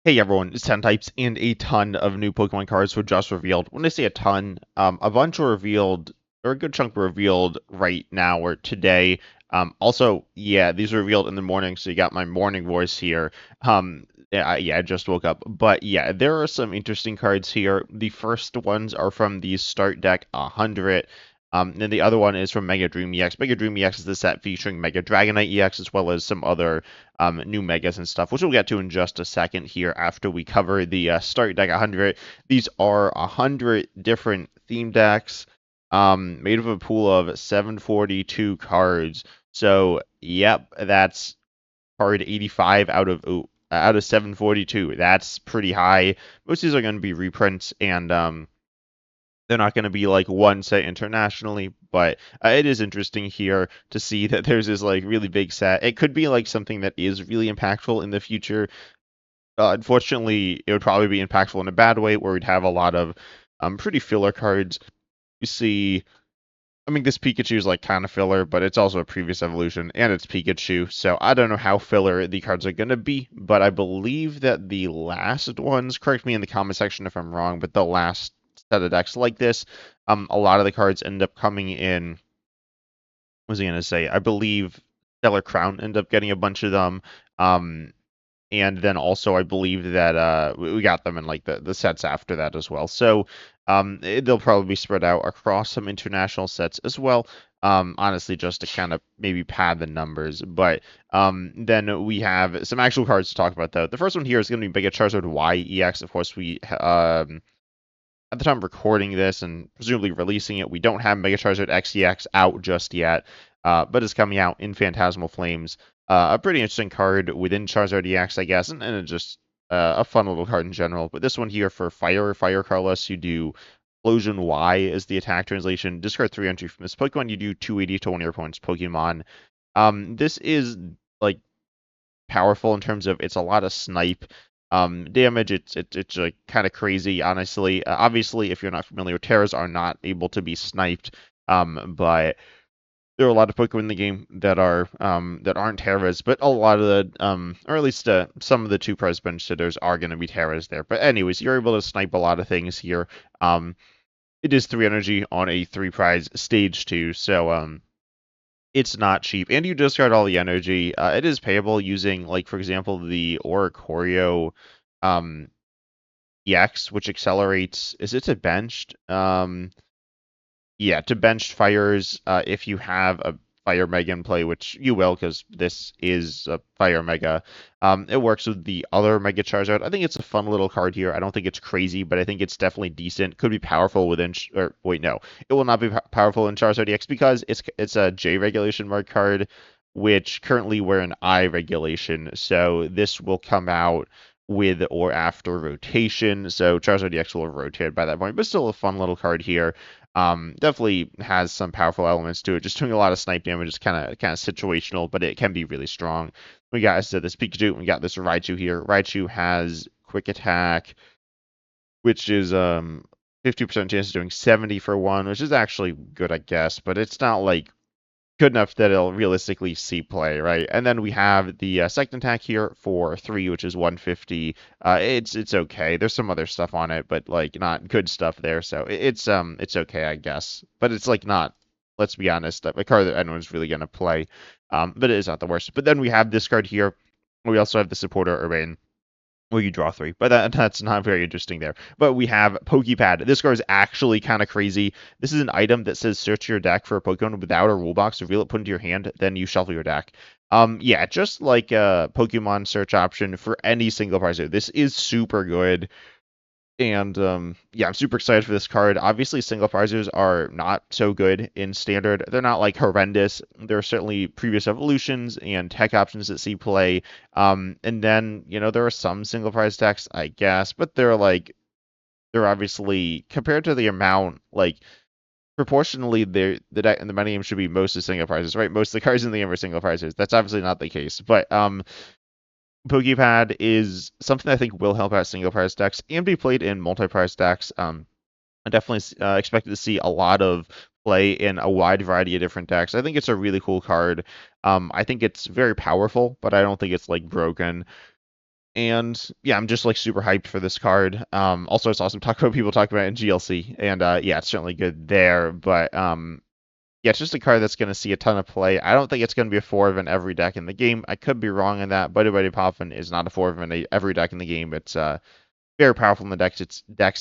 Hey everyone, it's 10 types and a ton of new Pokemon cards were just revealed. When I say a ton, a bunch were revealed, or a good chunk were revealed right now or today. Also, yeah, these were revealed in the morning, so you got my morning voice here. Yeah, I just woke up. But yeah, there are some interesting cards here. The first ones are from the Start Deck 100. And the other one is from Mega Dream EX. Mega Dream EX is the set featuring Mega Dragonite EX as well as some other new megas and stuff, which we'll get to in just a second here after we cover the Start Deck 100. These are 100 different theme decks made of a pool of 742 cards. So, yep, that's card 85 out of 742. That's pretty high. Most of these are going to be reprints, and they're not going to be like one set internationally, but it is interesting here to see that there's this like really big set. It could be like something that is really impactful in the future. Unfortunately, it would probably be impactful in a bad way, where we'd have a lot of pretty filler cards. You see, I mean, this Pikachu is like kind of filler, but it's also a previous evolution, and it's Pikachu, so I don't know how filler the cards are going to be, but I believe that the last ones, correct me in the comment section if I'm wrong, but the last set of decks like this, a lot of the cards end up coming in. What was I going to say? I believe Stellar Crown end up getting a bunch of them. Um, and then also I believe that we got them in like the sets after that as well. So they'll probably be spread out across some international sets as well. Honestly, just to kind of maybe pad the numbers. But then we have some actual cards to talk about though. The first one here is going to be Mega Charizard YEX. Of course, we at the time of recording this and presumably releasing it, we don't have Mega Charizard XEX out just yet, but it's coming out in Phantasmal Flames. A pretty interesting card within Charizard EX, I guess, and just a fun little card in general. But this one here for Fire Colorless, you do Explosion Y is the attack translation. Discard 3 entry from this Pokemon. You do 280 to one of your opponent's Pokemon. This is like powerful in terms of it's a lot of snipe damage. It's like kind of crazy, honestly. Obviously, if you're not familiar, Terras are not able to be sniped, but there are a lot of Pokemon in the game that aren't Terras, but a lot of the or at least some of the two prize bench sitters are going to be Terras there. But anyways, you're able to snipe a lot of things here. It is 3 energy on a 3 prize stage 2, so it's not cheap, and you discard all the energy. It is payable using, like, for example, the Oricorio um, EX, which accelerates. Is it to benched? Yeah, to benched fires if you have a Fire Mega in play, which you will, because this is a Fire Mega. It works with the other Mega Charizard. I think it's a fun little card here. I don't think it's crazy, but I think it's definitely decent. Could be powerful within, or wait, no, it will not be powerful in Charizard EX because it's a J regulation mark card, which currently we're in I regulation. So this will come out with or after rotation. So Charizard EX will have rotated by that point, but still a fun little card here. Definitely has some powerful elements to it. Just doing a lot of snipe damage is kind of situational, but it can be really strong. We got, as I said, this Pikachu. We got this Raichu here. Raichu has quick attack, which is 50% chance of doing 70 for one, which is actually good, I guess. But it's not like good enough that it'll realistically see play, right? And then we have the second attack here for 3, which is 150. It's okay. There's some other stuff on it, but like not good stuff there. So it's okay, I guess. But it's like not. Let's be honest, a card that anyone's really gonna play. But it is not the worst. But then we have this card here. We also have the supporter Urban. Well, you draw 3, but that's not very interesting there. But we have Pokepad. This card is actually kind of crazy. This is an item that says search your deck for a Pokemon without a rule box, reveal it, put it into your hand, then you shuffle your deck. Yeah, just like a Pokemon search option for any single prizer. This is super good. And yeah, I'm super excited for this card. Obviously, single prizers are not so good in standard. They're not like horrendous. There are certainly previous evolutions and tech options that see play. And then, there are some single prize decks, I guess, but they're obviously compared to the amount, like proportionally, the money game should be mostly single prizes, right? Most of the cards in the game are single prizes. That's obviously not the case, but Pokepad is something I think will help out single prize decks and be played in multi-prize decks. I definitely expected to see a lot of play in a wide variety of different decks. I think it's a really cool card. I think it's very powerful, but I don't think it's like broken. And yeah, I'm just like super hyped for this card. Also, it's awesome talk about people talking about it in GLC, and yeah, it's certainly good there. But yeah, it's just a card that's going to see a ton of play. I don't think it's going to be a 4 of in every deck in the game. I could be wrong on that. Buddy Poffin is not a 4 of in every deck in the game. It's very powerful in the decks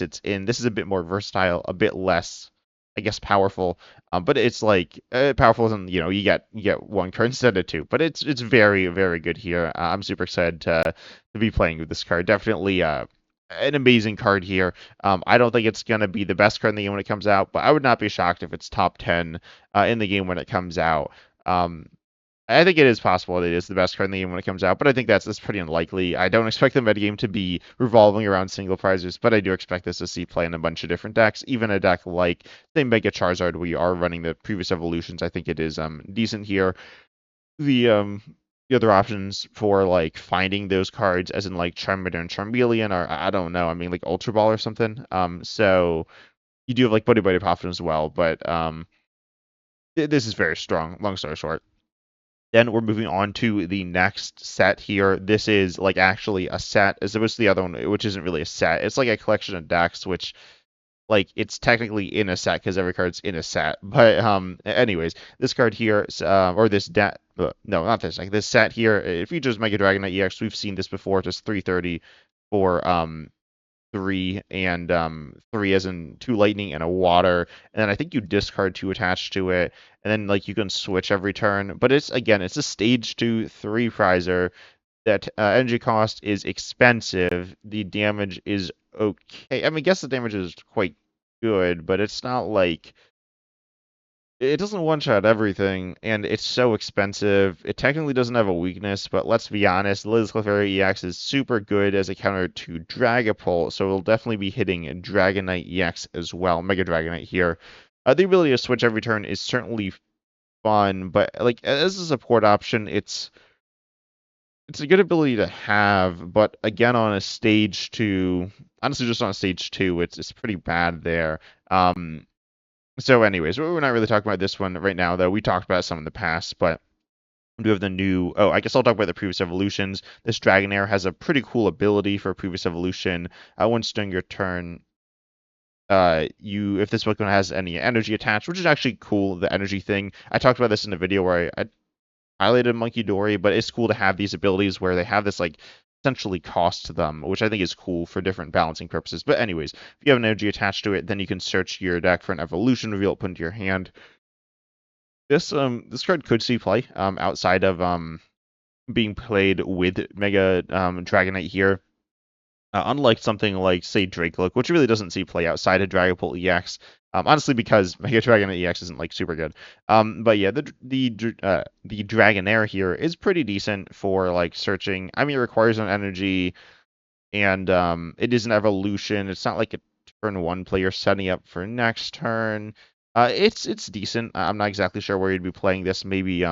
it's in. This is a bit more versatile, a bit less, I guess, powerful. But it's like powerful, and you get one card instead of two. But it's very very good here. I'm super excited to be playing with this card. Definitely an amazing card here. I don't think it's gonna be the best card in the game when it comes out, but I would not be shocked if it's top 10 in the game when it comes out. Um, I think it is possible that it is the best card in the game when it comes out, but I think that's pretty unlikely. I don't expect the metagame to be revolving around single prizes, but I do expect this to see play in a bunch of different decks. Even a deck like, say, Mega Charizard, we are running the previous evolutions. I think it is decent here. The other options for like finding those cards, as in like Charmander and Charmeleon, or I don't know. I mean like Ultra Ball or something. So you do have like Buddy Poffin as well, but this is very strong. Long story short. Then we're moving on to the next set here. This is like actually a set as opposed to the other one, which isn't really a set. It's like a collection of decks, which like it's technically in a set because every card's in a set. But anyways, this card here, or this deck, no, not this deck. This set here, it features Mega Dragonite EX. We've seen this before. Just 330 for 3 as in 2 lightning and a water, and then I think you discard 2 attached to it, and then like you can switch every turn. But it's a stage 2 3 prizer. That energy cost is expensive. The damage is okay. I mean, I guess the damage is quite good, but it's not like it doesn't one-shot everything, and it's so expensive. It technically doesn't have a weakness, but let's be honest, Liz Clefairy EX is super good as a counter to Dragapult, so it'll definitely be hitting Dragonite EX as well, Mega Dragonite here. The ability to switch every turn is certainly fun, but like as a support option, it's a good ability to have, but again on a stage 2, honestly just on a stage 2, it's pretty bad there. So anyways, we're not really talking about this one right now, though. We talked about some in the past, but we do have the new... Oh, I guess I'll talk about the previous evolutions. This Dragonair has a pretty cool ability for a previous evolution. Once during your turn, if this Pokemon has any energy attached, which is actually cool, the energy thing. I talked about this in a video where I highlighted Monkey Dory, but it's cool to have these abilities where they have this like essentially cost to them, which I think is cool for different balancing purposes. But anyways, if you have an energy attached to it, then you can search your deck for an evolution reveal, put into your hand. This card could see play outside of being played with Mega Dragonite here. Unlike something like, say, Drakelook, which really doesn't see play outside of Dragapult EX, honestly, because Mega Dragonite EX isn't like super good. But yeah, the Dragonair here is pretty decent for like searching. I mean, it requires an energy, and it is an evolution. It's not like a turn 1 player setting up for next turn. It's decent. I'm not exactly sure where you'd be playing this. Maybe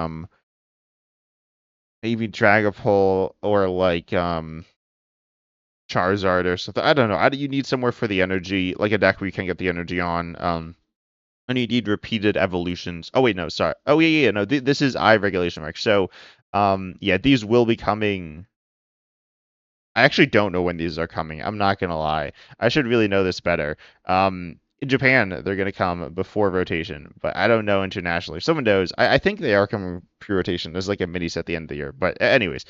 Dragapult or like Charizard or something. I don't know. You need somewhere for the energy, like a deck where you can get the energy on. And you need repeated evolutions. Oh wait, no, sorry. Oh yeah, no. This is I regulation mark. So, yeah, these will be coming. I actually don't know when these are coming. I'm not gonna lie. I should really know this better. In Japan, they're gonna come before rotation, but I don't know internationally. If someone knows, I think they are coming pre-rotation. There's like a mini set at the end of the year. But anyways,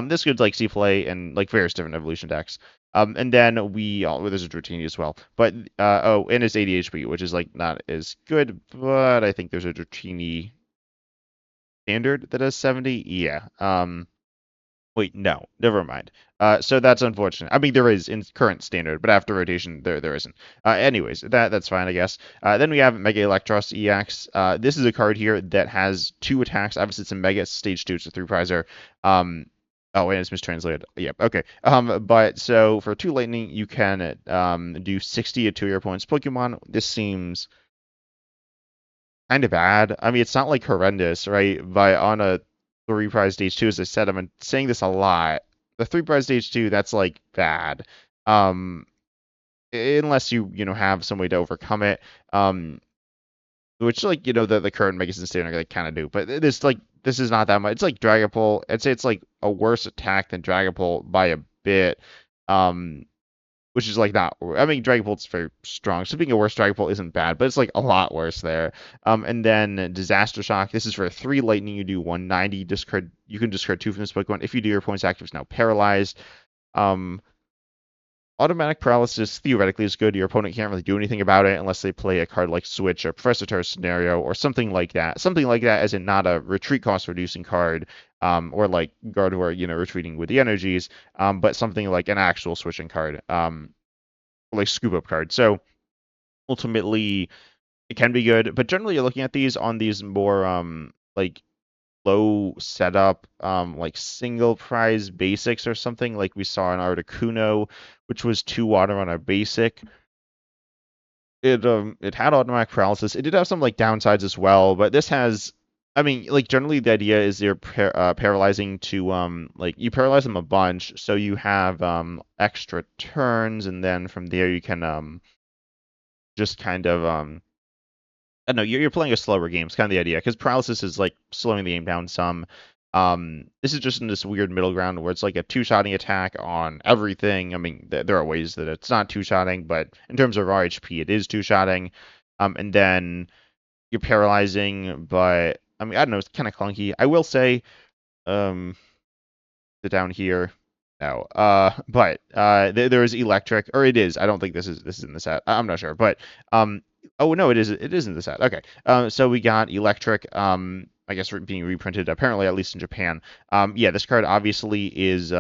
this could like see play and like various different evolution decks. And then there's a Dratini as well. But and it's 80 HP, which is like not as good, but I think there's a Dratini standard that has 70. Yeah. Wait, no, never mind. So that's unfortunate. I mean, there is in current standard, but after rotation, there isn't. Anyways, that's fine, I guess. Then we have Mega Eelektross EX. This is a card here that has 2 attacks. Obviously, it's a Mega Stage 2. It's a 3 prizer. Oh, and it's mistranslated. Yep. Okay. But so for 2 lightning, you can do 60 to your opponent's Pokemon. This seems kind of bad. I mean, it's not like horrendous, right? But on a 3 prize stage 2, as I said, I'm saying this a lot. The 3 prize stage 2, that's like bad. Um, unless you have some way to overcome it. Which like the current Megas and Standard like kind of do, but this is not that much. It's like Dragapult. I'd say it's like a worse attack than Dragapult by a bit. Um, which is like not. I mean, Dragon Bolt's very strong. So being a worse Dragon Bolt isn't bad, but it's like a lot worse there. And then Disaster Shock. This is for 3 lightning. You do 190. Discard. You can discard 2 from this Pokemon. If you do, your opponent's active is now paralyzed. Um, Automatic paralysis theoretically is good. Your opponent can't really do anything about it unless they play a card like Switch or Professor Turf Scenario or something like that. Something like that, as in not a retreat cost reducing card, or like Gardevoir, retreating with the energies, but something like an actual switching card, like scoop up card. So ultimately, it can be good, but generally you're looking at these on these more like low setup, like single prize basics or something like we saw in Articuno, which was 2 water on a basic. It had automatic paralysis. It did have some like downsides as well, but this has, I mean, like generally the idea is you're paralyzing to like you paralyze them a bunch, so you have extra turns, and then from there you can just kind of I don't know, you're playing a slower game. It's kind of the idea, because paralysis is like slowing the game down some. This is just in this weird middle ground where it's like a two-shotting attack on everything. I mean, there are ways that it's not two-shotting, but in terms of raw HP, it is two-shotting. And then you're paralyzing, but I mean, I don't know, it's kind of clunky. I will say, um, down here. No. But there is electric, or it is. I don't think this is in the set. I'm not sure, but oh no, it is in the set. Okay. So we got electric. I guess being reprinted apparently, at least in Japan. Yeah, this card obviously is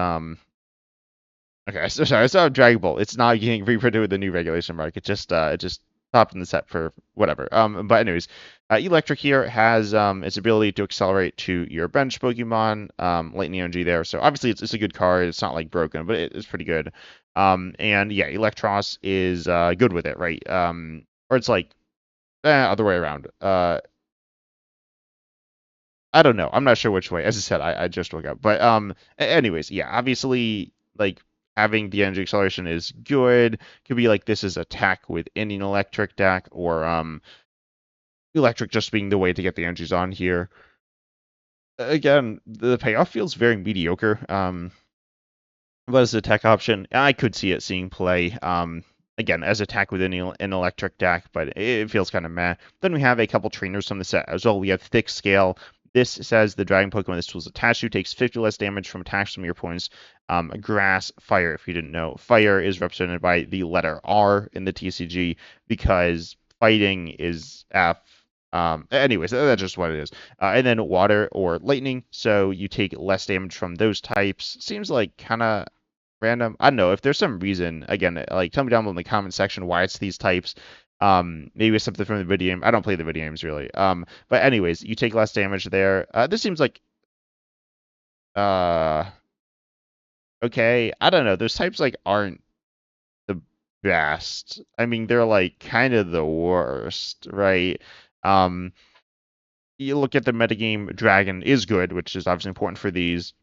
Okay, so sorry, I saw Dragon Ball. It's not getting reprinted with the new regulation mark. It just popped in the set for whatever. But anyways, Electric here has its ability to accelerate to your bench Pokemon, Lightning Energy there. So obviously it's a good card. It's not like broken, but it's pretty good. And yeah, Eelektross is good with it, right? Or it's like other way around. I don't know. I'm not sure which way. As I said, I just woke up. But anyways, yeah, obviously, like having the energy acceleration is good. Could be like this is attack with any electric deck, or electric just being the way to get the energies on here. Again, the payoff feels very mediocre. But as a tech option, I could see it seeing play. Again, as attack with an electric deck, but it feels kind of meh. Then we have a couple trainers from the set as well. We have Thick Scale. This says the Dragon Pokemon this tool is attached to takes 50 less damage from attacks from your opponent's grass, fire. If you didn't know, fire is represented by the letter R in the TCG because fighting is F. Anyways, that's just what it is. And then water or lightning, so you take less damage from those types. Seems like kind of random. I don't know if there's some reason. Again, like tell me down below in the comment section why it's these types. Maybe it's something from the video game. I don't play the video games really. But anyways, you take less damage there. This seems like uh okay. I don't know. Those types like aren't the best. I mean, they're like kind of the worst, right? Um, you look at the metagame. Dragon is good, which is obviously important for these.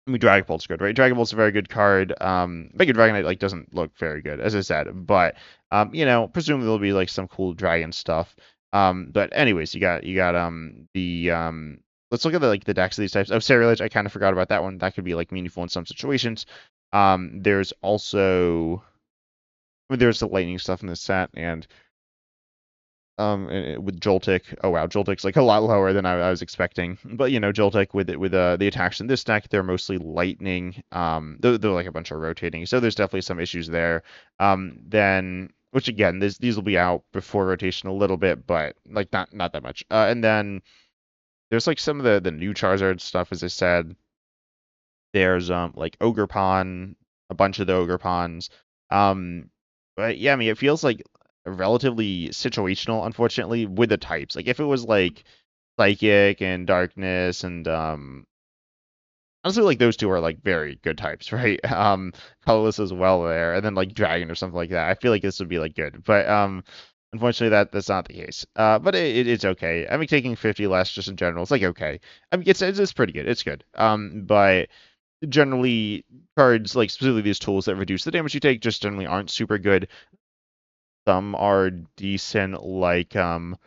I mean, Dragon Bolt's good, right? Dragon Bolt's a very good card. Mega Dragonite like doesn't look very good, as I said, but presumably there'll be like some cool dragon stuff. But anyways, you got the let's look at the decks of these types. Oh, Ceruledge, I kind of forgot about that one. That could be like meaningful in some situations. There's also there's the lightning stuff in this set, and with Joltik. Oh wow, Joltik's like a lot lower than I was expecting. But Joltik with the attacks in this deck, they're mostly lightning. They're like a bunch of rotating, so there's definitely some issues there. Then which again, these will be out before rotation a little bit, but like not that much. And then there's like some of the new Charizard stuff, as I said. There's like Ogerpon, a bunch of the Ogerpons. But yeah, I mean it feels like relatively situational, unfortunately, with the types. Like if it was like Psychic and Darkness and honestly like those two are like very good types, right? Colorless as well there, and then like Dragon or something like that. I feel like this would be like good. But unfortunately that's not the case. But it's okay. I mean taking 50 less just in general, it's like okay. I mean it's pretty good. It's good. But generally cards like specifically these tools that reduce the damage you take just generally aren't super good. Some are decent, like where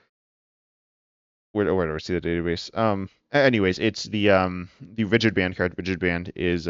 do I see the database? Anyways, it's the Rigid Band card. Rigid Band is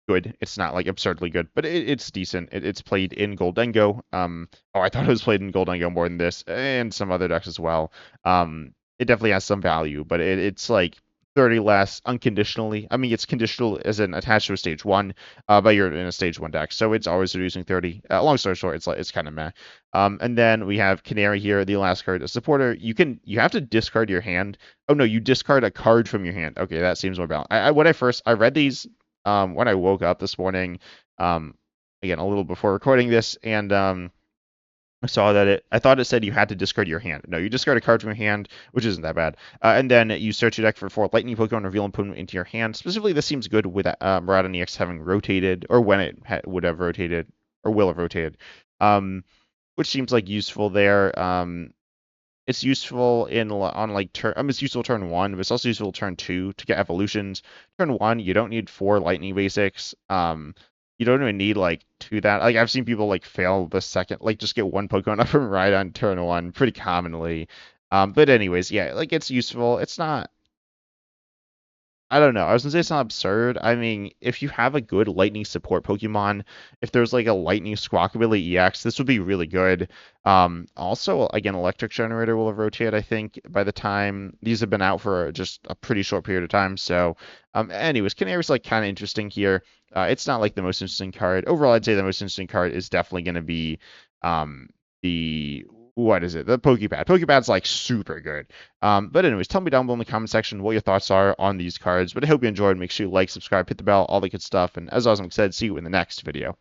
good. It's not like absurdly good, but it's decent. It's played in Goldengo. Oh, I thought it was played in Goldengo more than this, and some other decks as well. It definitely has some value, but it's like 30 less unconditionally. I mean, it's conditional as in attached to a stage one, but you're in a stage one deck, so it's always reducing 30. Long story short, it's kind of meh. And then we have Canary here, the last card, a supporter. You have to discard your hand. Oh no, you discard a card from your hand. Okay, that seems more balanced. When I read these when I woke up this morning, um, again a little before recording this, and I saw that I thought it said you had to discard your hand. No, you discard a card from your hand, which isn't that bad. And then you search your deck for 4 lightning Pokemon, reveal and put them into your hand. Specifically, this seems good with Miraidon EX having rotated, or when it would have rotated, or will have rotated, which seems like useful there. It's useful on like turn. It's useful turn one, but it's also useful turn two to get evolutions. Turn one, you don't need 4 lightning basics. You don't even need like that. Like I've seen people like fail the second, like just get one Pokemon up from right on turn one pretty commonly. But anyways, yeah, like it's useful. It's not. I don't know. I was gonna say it's not absurd. I mean, if you have a good lightning support Pokemon, if there's like a lightning Squawkabilly EX, this would be really good. Also, again, Electric Generator will have rotated, I think, by the time these have been out for just a pretty short period of time. So, anyways, Canary's like kind of interesting here. It's not like the most interesting card. Overall, I'd say the most interesting card is definitely gonna be the what is it? The Pokepad. Pokepad's like super good. But anyways, tell me down below in the comment section what your thoughts are on these cards. But I hope you enjoyed. Make sure you like, subscribe, hit the bell, all the good stuff. And as always, like I said, see you in the next video.